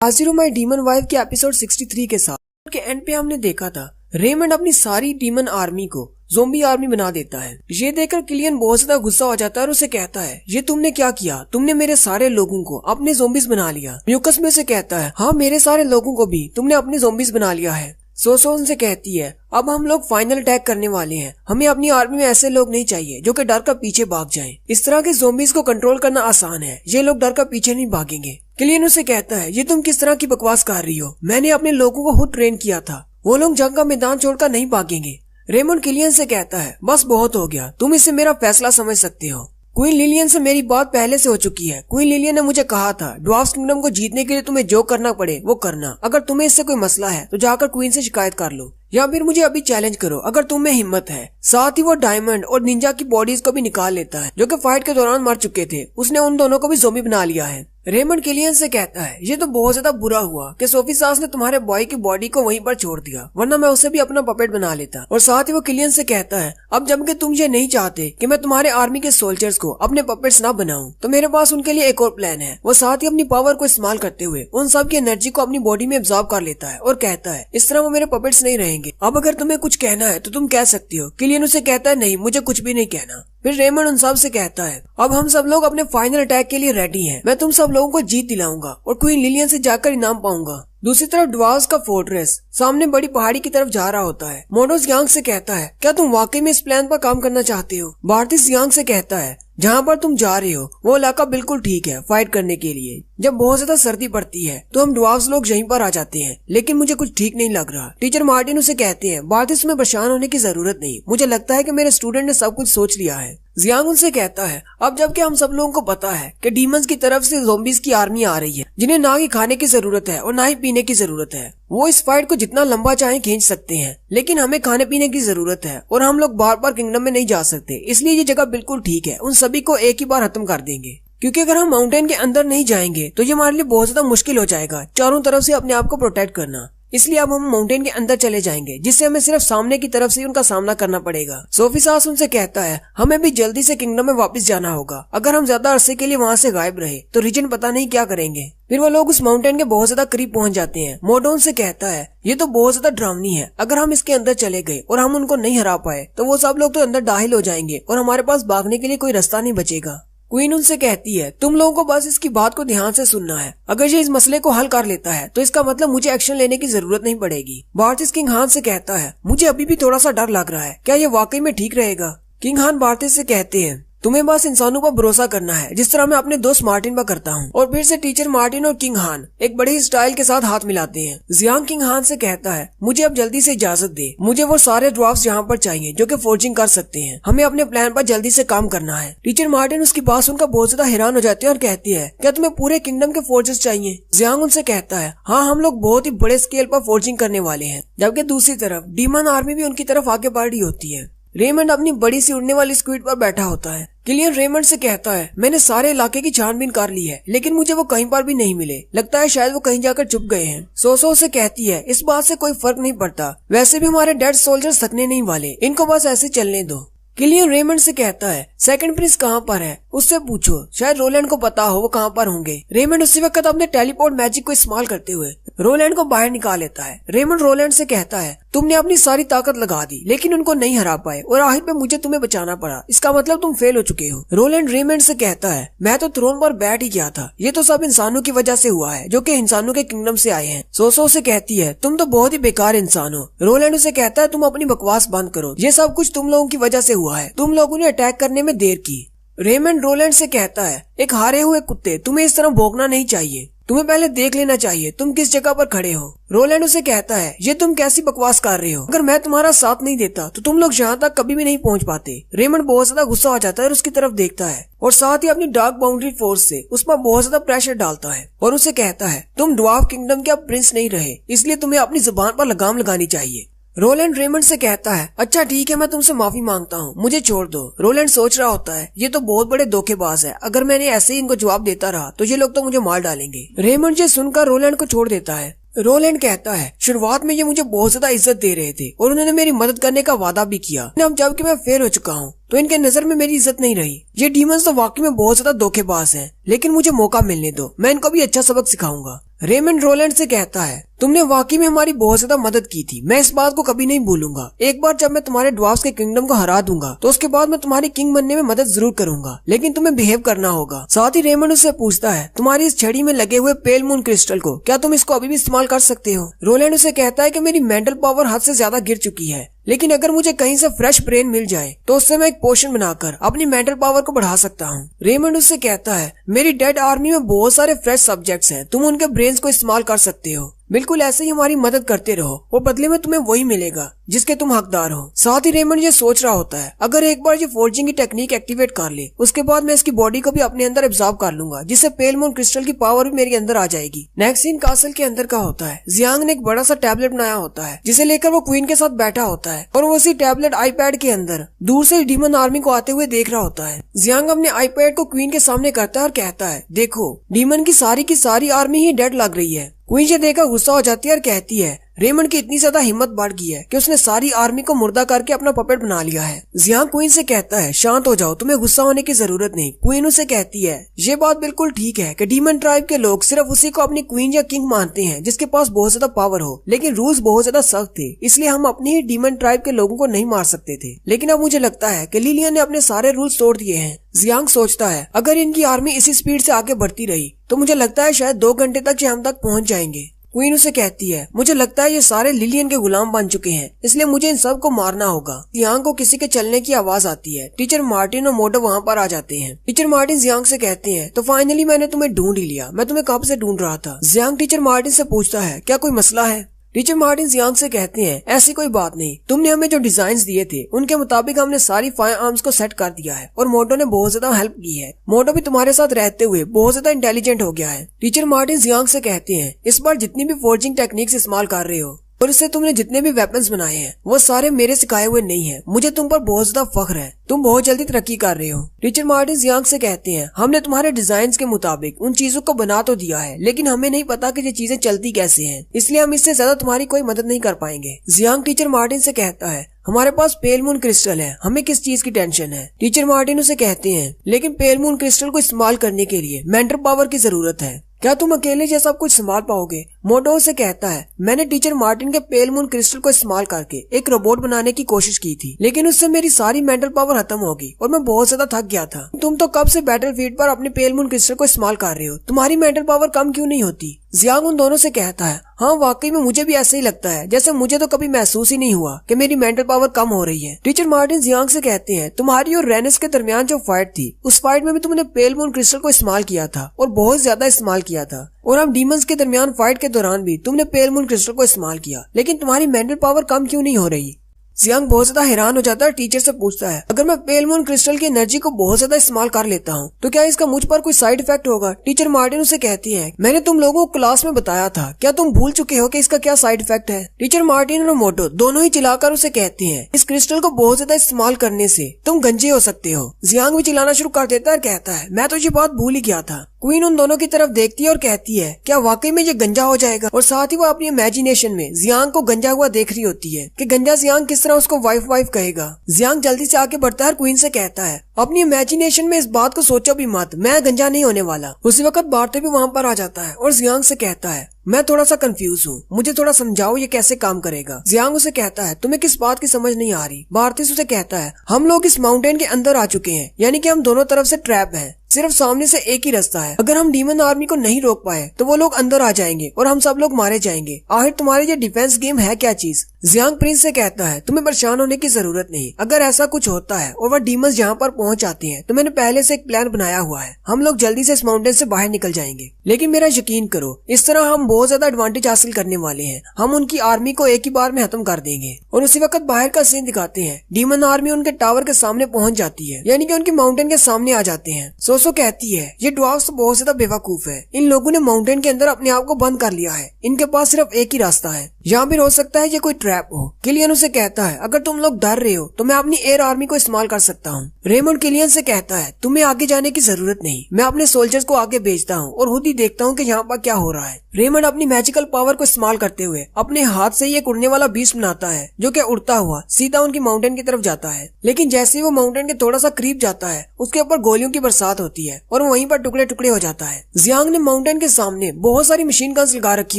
हाजिर my demon wife के episode 63 के साथ के एंड पे हमने देखा था रेमंड अपनी सारी डीमन आर्मी को ज़ोंबी आर्मी बना देता है। ये देखकर किलियन बहुत ज्यादा गुस्सा हो जाता है और उसे कहता है, ये तुमने क्या किया? तुमने मेरे सारे लोगों को अपने ज़ोंबीज बना लिया। म्यूकस में उसे कहता है, हाँ मेरे सारे लोगों को भी तुमने अपने ज़ोंबीज बना लिया है। सोसो उनसे कहती है, अब हम लोग फाइनल अटैक करने वाले हैं। हमें अपनी आर्मी में ऐसे लोग नहीं चाहिए जो कि डर कर पीछे भाग जाएं। इस तरह के ज़ोंबीज को कंट्रोल करना आसान है, ये लोग डर कर पीछे नहीं भागेंगे। किलियन उसे कहता है, ये तुम किस तरह की बकवास कर रही हो? मैंने अपने लोगों को खुद ट्रेन किया था, वो लोग जंग का मैदान छोड़कर नहीं भागेंगे। रेमंड किलियन से कहता है, बस बहुत हो गया, तुम इसे मेरा फैसला समझ सकते हो। क्वीन लिलियन से मेरी बात पहले से हो चुकी है। क्वीन लिलियन ने मुझे कहा था ड्वार्फ किंगडम को जीतने के लिए तुम्हें जो करना पड़े वो करना। अगर तुम्हें इससे कोई मसला है तो जाकर क्वीन से शिकायत कर लो या फिर मुझे अभी चैलेंज करो अगर तुम में हिम्मत है। साथ ही वो डायमंड और निंजा की बॉडीज को भी निकाल लेता है जो कि फाइट के दौरान मर चुके थे। उसने उन दोनों को भी ज़ोंबी बना लिया है। रेमंड किलियन से कहता है, ये तो बहुत ज्यादा बुरा हुआ कि सोफी सास ने तुम्हारे बॉय की बॉडी को वहीं पर छोड़ दिया, वरना मैं उसे भी अपना पपेट बना लेता। और साथ ही वो किलियन से कहता है, अब जबकि तुम ये नहीं चाहते कि मैं तुम्हारे आर्मी के सोल्जर्स को अपने पपेट्स ना बनाऊं, तो मेरे पास उनके लिए एक और प्लान है। वो साथ ही अपनी पावर को इस्तेमाल करते हुए उन सब की एनर्जी को अपनी बॉडी में एब्जॉर्ब कर लेता है और कहता है, इस तरह वो मेरे पपेट्स नहीं रहेंगे। अब अगर तुम्हें कुछ कहना है तो तुम कह सकती हो। किलियन उसे कहता है, नहीं मुझे कुछ भी नहीं कहना। फिर रेमंड उन सब से कहता है, अब हम सब लोग अपने फाइनल अटैक के लिए रेडी हैं। मैं तुम सब लोगों को जीत दिलाऊंगा और क्वीन लिलियन से जाकर इनाम पाऊंगा। दूसरी तरफ ड्वार्फ्स का फोर्ट्रेस सामने बड़ी पहाड़ी की तरफ जा रहा होता है। मोडोस यांग से कहता है, क्या तुम वाकई में इस प्लान पर काम करना चाहते हो? बार्टिस यांग से कहता है, जहाँ पर तुम जा रहे हो वो इलाका बिल्कुल ठीक है फाइट करने के लिए। जब बहुत ज्यादा सर्दी पड़ती है तो हम ड्वार्फ्स लोग यहीं पर आ जाते हैं, लेकिन मुझे कुछ ठीक नहीं लग रहा। टीचर मार्टिन उसे कहते हैं, बार्टिस में परेशान होने की जरूरत नहीं, मुझे लगता है कि मेरे स्टूडेंट ने सब कुछ सोच लिया है। जियांग उनसे कहता है, अब जबकि हम सब लोगों को पता है कि डीमंस की तरफ से ज़ोंबीज की आर्मी आ रही है जिन्हें ना ही खाने की जरूरत है और ना ही पीने की जरूरत है, वो इस फाइट को जितना लंबा चाहे खींच सकते हैं, लेकिन हमें खाने पीने की जरूरत है और हम लोग बार बार किंगडम में नहीं जा सकते। इसलिए ये जगह बिल्कुल ठीक है, उन सभी को एक ही बार खत्म कर देंगे। क्योंकि अगर हम माउंटेन के अंदर नहीं जाएंगे तो ये हमारे लिए बहुत ज्यादा मुश्किल हो जाएगा चारों तरफ से अपने आप को प्रोटेक्ट करना। इसलिए अब हम माउंटेन के अंदर चले जाएंगे, जिससे हमें सिर्फ सामने की तरफ से उनका सामना करना पड़ेगा। सोफी सास उनसे कहता है, हमें भी जल्दी से किंगडम में वापस जाना होगा। अगर हम ज्यादा अरसे के लिए वहाँ से गायब रहे तो रीजन पता नहीं क्या करेंगे। फिर वो लोग उस माउंटेन के बहुत ज्यादा करीब पहुँच जाते हैं। मोडोन से कहता है, ये तो बहुत ज्यादा डरावनी है, अगर हम इसके अंदर चले गए और हम उनको नहीं हरा पाए तो वो सब लोग तो अंदर दाखिल हो जाएंगे और हमारे पास भागने के लिए कोई रास्ता नहीं बचेगा। क्वीन उनसे कहती है, तुम लोगों को बस इसकी बात को ध्यान से सुनना है। अगर ये इस मसले को हल कर लेता है तो इसका मतलब मुझे एक्शन लेने की जरूरत नहीं पड़ेगी। बार्टिस किंग हान से कहता है, मुझे अभी भी थोड़ा सा डर लग रहा है, क्या ये वाकई में ठीक रहेगा? किंग हान बार्टिस से कहते हैं, तुम्हें बस इंसानों पर भरोसा करना है, जिस तरह मैं अपने दोस्त मार्टिन पर करता हूँ। और फिर से टीचर मार्टिन और किंग हान एक बड़े ही स्टाइल के साथ हाथ मिलाते हैं। जियांग किंग हान से कहता है, मुझे अब जल्दी से इजाजत दे, मुझे वो सारे ड्वार्फ्स यहाँ पर चाहिए जो कि फोर्जिंग कर सकते हैं। हमें अपने प्लान पर जल्दी से काम करना है। टीचर मार्टिन उसकी बात सुनकर बहुत ज्यादा हैरान हो जाते हैं और कहती है, क्या तुम्हें पूरे किंगडम के फोर्जेस चाहिए? जियांग उनसे कहता है, हाँ हम लोग बहुत ही बड़े स्केल पर फोर्जिंग करने वाले हैं। जबकि दूसरी तरफ डीमन आर्मी भी उनकी तरफ आगे बढ़ रही होती है। रेमंड अपनी बड़ी सी उड़ने वाली स्क्विड पर बैठा होता है। किलियन रेमंड से कहता है, मैंने सारे इलाके की छानबीन कर ली है, लेकिन मुझे वो कहीं पर भी नहीं मिले। लगता है शायद वो कहीं जाकर छुप गए हैं। सोसो से कहती है, इस बात से कोई फर्क नहीं पड़ता, वैसे भी हमारे डेड सोल्जर्स थकने नहीं वाले, इनको बस ऐसे चलने दो। किलियन रेमंड से कहता है, सेकंड प्रिंस कहाँ पर है? उससे पूछो, शायद रोलैंड को पता हो वो कहाँ पर होंगे। रेमंड उसी वक्त अपने टेलीपोर्ट मैजिक को इस्तेमाल करते हुए रोलैंड को बाहर निकाल लेता है। रेमंड रोलैंड से कहता है, तुमने अपनी सारी ताकत लगा दी लेकिन उनको नहीं हरा पाए और आखिर में मुझे तुम्हें बचाना पड़ा, इसका मतलब तुम फेल हो चुके हो। रोलैंड रेमंड से कहता है, मैं तो थ्रोन पर बैठ ही गया था, ये तो सब इंसानों की वजह से हुआ है जो कि इंसानों के किंगडम से आए हैं। सोसो से कहती है, तुम तो बहुत ही बेकार इंसान हो। रोलैंड उसे कहता है, तुम अपनी बकवास बंद करो, ये सब कुछ तुम लोगों की वजह से हुआ है, तुम लोगों ने अटैक करने में देर की। रेमंड रोलैंड से कहता है, एक हारे हुए कुत्ते, तुम्हें इस तरह भौंकना नहीं चाहिए, तुम्हें पहले देख लेना चाहिए तुम किस जगह पर खड़े हो। रोलैंड उसे कहता है, ये तुम कैसी बकवास कर रहे हो? अगर मैं तुम्हारा साथ नहीं देता तो तुम लोग यहाँ तक कभी भी नहीं पहुँच पाते। रेमंड बहुत ज्यादा गुस्सा हो जाता है और उसकी तरफ देखता है और साथ ही अपनी डार्क बाउंड्री फोर्स से उस पर बहुत ज्यादा प्रेशर डालता है और उसे कहता है, तुम ड्वार्फ किंगडम के अब प्रिंस नहीं रहे, इसलिए तुम्हें अपनी जुबान पर लगाम लगानी चाहिए। रोलैंड रेमंड से कहता है, अच्छा ठीक है, मैं तुमसे माफी मांगता हूँ, मुझे छोड़ दो। रोलैंड सोच रहा होता है, ये तो बहुत बड़े धोखेबाज है, अगर मैंने ऐसे ही इनको जवाब देता रहा तो ये लोग तो मुझे मार डालेंगे। रेमंड ये सुनकर रोलैंड को छोड़ देता है। रोलैंड कहता है, शुरुआत में ये मुझे बहुत ज्यादा इज्जत दे रहे थे और उन्होंने मेरी मदद करने का वादा भी किया। अब जबकि मैं फेल हो चुका हूँ तो इनके नजर में मेरी इज्जत नहीं रही। ये डीमंस तो वाकई में बहुत ज्यादा धोखेबाज हैं, लेकिन मुझे मौका मिलने दो, मैं इनको भी अच्छा सबक सिखाऊंगा। रेमंड रोलैंड से कहता है, तुमने वाकई में हमारी बहुत ज्यादा मदद की थी, मैं इस बात को कभी नहीं भूलूंगा। एक बार जब मैं तुम्हारे ड्वार्फ्स के किंगडम को हरा दूंगा तो उसके बाद मैं तुम्हारी किंग बनने में मदद जरूर करूंगा, लेकिन तुम्हें बिहेव करना होगा। साथ ही रेमंड उससे पूछता है, तुम्हारी इस छड़ी में लगे हुए पेल मून क्रिस्टल को क्या तुम इसको अभी भी इस्तेमाल कर सकते हो? रोलैंड उसे कहता है कि मेरी मेंटल पावर हद से ज्यादा गिर चुकी है, लेकिन अगर मुझे कहीं से फ्रेश ब्रेन मिल जाए तो उससे मैं एक पोशन बनाकर अपनी मेंटल पावर को बढ़ा सकता हूँ। रेमंड उससे कहता है, मेरी डेड आर्मी में बहुत सारे फ्रेश सब्जेक्ट्स हैं, तुम उनके ब्रेन्स को इस्तेमाल कर सकते हो। बिल्कुल ऐसे ही हमारी मदद करते रहो और बदले में तुम्हें वही मिलेगा जिसके तुम हकदार हो। साथ ही रेमंड ये सोच रहा होता है, अगर एक बार ये फोर्जिंग की टेक्निक एक्टिवेट कर ले उसके बाद मैं इसकी बॉडी को भी अपने अंदर एब्जॉर्ब कर लूंगा, जिससे पेल मून क्रिस्टल की पावर भी मेरे अंदर आ जाएगी। नेक्स्ट सीन कासल के अंदर का होता है। जियांग ने एक बड़ा सा टैबलेट बनाया होता है जिसे लेकर वो क्वीन के साथ बैठा होता है और वो उसी टैबलेट आईपैड के अंदर दूर से डीमन आर्मी को आते हुए देख रहा होता है। जियांग अपने आईपैड को क्वीन के सामने करता है और कहता है, देखो डीमन की सारी आर्मी ही डेड लग रही है। क्वीन ये देखकर गुस्सा हो जाती है और कहती है, रेमंड की इतनी ज्यादा हिम्मत बढ़ गई है कि उसने सारी आर्मी को मुर्दा करके अपना पपेट बना लिया है। जियांग क्वीन से कहता है, शांत हो जाओ, तुम्हें गुस्सा होने की जरूरत नहीं। क्वीन उसे कहती है, ये बात बिल्कुल ठीक है कि डीमन ट्राइब के लोग सिर्फ उसी को अपनी क्वीन या किंग मानते हैं जिसके पास बहुत ज्यादा पावर हो, लेकिन रूल्स बहुत ज्यादा सख्त थे, इसलिए हम अपनी ही डीमन ट्राइब के लोगों को नहीं मार सकते थे। लेकिन अब मुझे लगता है कि लिलियन ने अपने सारे रूल्स तोड़ दिए हैं। जियांग सोचता है, अगर इनकी आर्मी इसी स्पीड से आगे बढ़ती रही तो मुझे लगता है शायद 2 घंटे तक ये हम तक पहुंच जाएंगे। क्वीन उसे कहती है, मुझे लगता है ये सारे लिलियन के गुलाम बन चुके हैं, इसलिए मुझे इन सब को मारना होगा। जियांग को किसी के चलने की आवाज आती है। टीचर मार्टिन और मोटो वहाँ पर आ जाते हैं। टीचर मार्टिन जियांग से कहते हैं, तो फाइनली मैंने तुम्हें ढूंढ ही लिया, मैं तुम्हें कब से ढूंढ रहा था। जियांग टीचर मार्टिन से पूछता है, क्या कोई मसला है? टीचर मार्टिन जियांग से कहते हैं, ऐसी कोई बात नहीं, तुमने हमें जो डिजाइन दिए थे उनके मुताबिक हमने सारी फायर आर्म्स को सेट कर दिया है और मोटो ने बहुत ज्यादा हेल्प की है। मोटो भी तुम्हारे साथ रहते हुए बहुत ज्यादा इंटेलिजेंट हो गया है। टीचर मार्टिन जियांग से कहते हैं, इस बार जितनी भी फोर्जिंग टेक्निक्स इस्तेमाल कर रहे हो और इससे तुमने जितने भी वेपन्स बनाए हैं वो सारे मेरे सिखाए हुए नहीं है। मुझे तुम पर बहुत ज्यादा फख्र है, तुम बहुत जल्दी तरक्की कर रहे हो। टीचर मार्टिन जियांग से कहते हैं, हमने तुम्हारे डिजाइन के मुताबिक उन चीजों को बना तो दिया है, लेकिन हमें नहीं पता कि ये चीजें चलती कैसे हैं, इसलिए हम इससे ज्यादा तुम्हारी कोई मदद नहीं कर पाएंगे। जियांग टीचर मार्टिन से कहता है, हमारे पास पेल मून क्रिस्टल है, हमें किस चीज की टेंशन है? टीचर मार्टिन उसे कहते हैं, लेकिन पेल मून क्रिस्टल को इस्तेमाल करने के लिए मेंटल पावर की जरूरत है, क्या तुम अकेले ये सब कुछ संभाल पाओगे? मोटो से कहता है, मैंने टीचर मार्टिन के पेल मून क्रिस्टल को इस्तेमाल करके एक रोबोट बनाने की कोशिश की थी, लेकिन उससे मेरी सारी मेंटल पावर खत्म होगी और मैं बहुत ज्यादा थक गया था। तुम तो कब से बैटलफील्ड पर अपने पेल मून क्रिस्टल को इस्तेमाल कर रहे हो, तुम्हारी मेंटल पावर कम क्यों नहीं होती? जियांग उन दोनों से कहता है, हाँ वाकई में मुझे भी ऐसे ही लगता है, जैसे मुझे तो कभी महसूस ही नहीं हुआ कि मेरी मेंटल पावर कम हो रही है। टीचर मार्टिन जियांग से कहते हैं, तुम्हारी और रेनिस के दरमियान जो फाइट थी उस फाइट में भी तुमने पेल मून क्रिस्टल को इस्तेमाल किया था और बहुत ज्यादा इस्तेमाल किया था, और हम डीमंस के दरमियान फाइट के दौरान भी तुमने पेल मून क्रिस्टल को इस्तेमाल किया, लेकिन तुम्हारी मेंटल पावर कम क्यों नहीं हो रही? जियांग बहुत ज्यादा हैरान हो जाता है। टीचर से पूछता है, अगर मैं पेल मून क्रिस्टल की एनर्जी को बहुत ज्यादा इस्तेमाल कर लेता हूँ तो क्या इसका मुझ पर कोई साइड इफेक्ट होगा? टीचर मार्टिन उसे कहती है, मैंने तुम लोगों को क्लास में बताया था, क्या तुम भूल चुके हो कि इसका क्या साइड इफेक्ट है? टीचर मार्टिन और मोटो दोनों ही चिल्लाकर उसे कहते हैं, इस क्रिस्टल को बहुत ज्यादा इस्तेमाल करने से तुम गंजे हो सकते हो। जियांग भी चिल्लाना शुरू कर देता है और कहता है, मैं तो ये बात भूल ही गया था। क्वीन उन दोनों की तरफ देखती है और कहती है, क्या वाकई में ये गंजा हो जाएगा? और साथ ही वो अपनी इमेजिनेशन में जियांग को गंजा हुआ देख रही होती है कि गंजा जियांग किस तरह उसको वाइफ कहेगा। जियांग जल्दी से आके बढ़ता है और क्वीन से कहता है, अपनी इमेजिनेशन में इस बात को सोचो भी मत, मैं गंजा नहीं होने वाला। उसी वक्त बार्टे भी वहाँ पर आ जाता है और जियांग से कहता है, मैं थोड़ा सा कंफ्यूज हूँ, मुझे थोड़ा समझाओ ये कैसे काम करेगा। जियांग उसे कहता है, तुम्हें किस बात की समझ नहीं आ रही? बार्टिस उसे कहता है, हम लोग इस माउंटेन के अंदर आ चुके हैं, यानी कि हम दोनों तरफ से ट्रैप हैं, सिर्फ सामने से एक ही रास्ता है। अगर हम डीमन आर्मी को नहीं रोक पाए तो वो लोग अंदर आ जाएंगे और हम सब लोग मारे जाएंगे। आखिर तुम्हारे ये डिफेंस गेम है क्या चीज? जियांग प्रिंस से कहता है, तुम्हें परेशान होने की जरूरत नहीं, अगर ऐसा कुछ होता है और वह डीमंस यहाँ पर पहुँच जाते हैं तो मैंने पहले से एक प्लान बनाया हुआ है, हम लोग जल्दी से इस माउंटेन से बाहर निकल जाएंगे। लेकिन मेरा यकीन करो, इस तरह हम बहुत ज्यादा एडवांटेज हासिल करने वाले हैं, हम उनकी आर्मी को एक ही बार में खत्म कर देंगे। और उसी वक्त बाहर का सीन दिखाते हैं, डीमन आर्मी उनके टावर के सामने पहुँच जाती है, यानी कि उनकी माउंटेन के सामने आ जाते हैं। सोसो कहती है, ये ड्वार्फ्स तो बहुत ज्यादा बेवकूफ है, इन लोगों ने माउंटेन के अंदर अपने आप को बंद कर लिया है, इनके पास सिर्फ एक ही रास्ता है, यहाँ भी हो सकता है ये कोई ट्रैप हो। किलियन उसे कहता है अगर तुम लोग डर रहे हो तो मैं अपनी एयर आर्मी को इस्तेमाल कर सकता हूँ। रेमंड किलियन से कहता है तुम्हें आगे जाने की जरूरत नहीं, मैं अपने सोल्जर्स को आगे भेजता हूँ और खुद ही देखता हूँ कि यहाँ पर क्या हो रहा है। रेमंड अपनी मैजिकल पावर को इस्तेमाल करते हुए अपने हाथ से ही एक उड़ने वाला बीस्ट बनाता है जो कि उड़ता हुआ सीधा उनकी माउंटेन की तरफ जाता है। लेकिन जैसे ही वो माउंटेन के थोड़ा सा करीब जाता है उसके ऊपर गोलियों की बरसात होती है और वहीं पर टुकड़े टुकड़े हो जाता है। जियांग ने माउंटेन के सामने बहुत सारी मशीन गन्स लगा रखी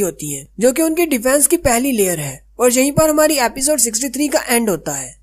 होती हैं जो कि उनकी डिफेंस की पहली लेयर है। और यहीं पर हमारी एपिसोड 63 का एंड होता है।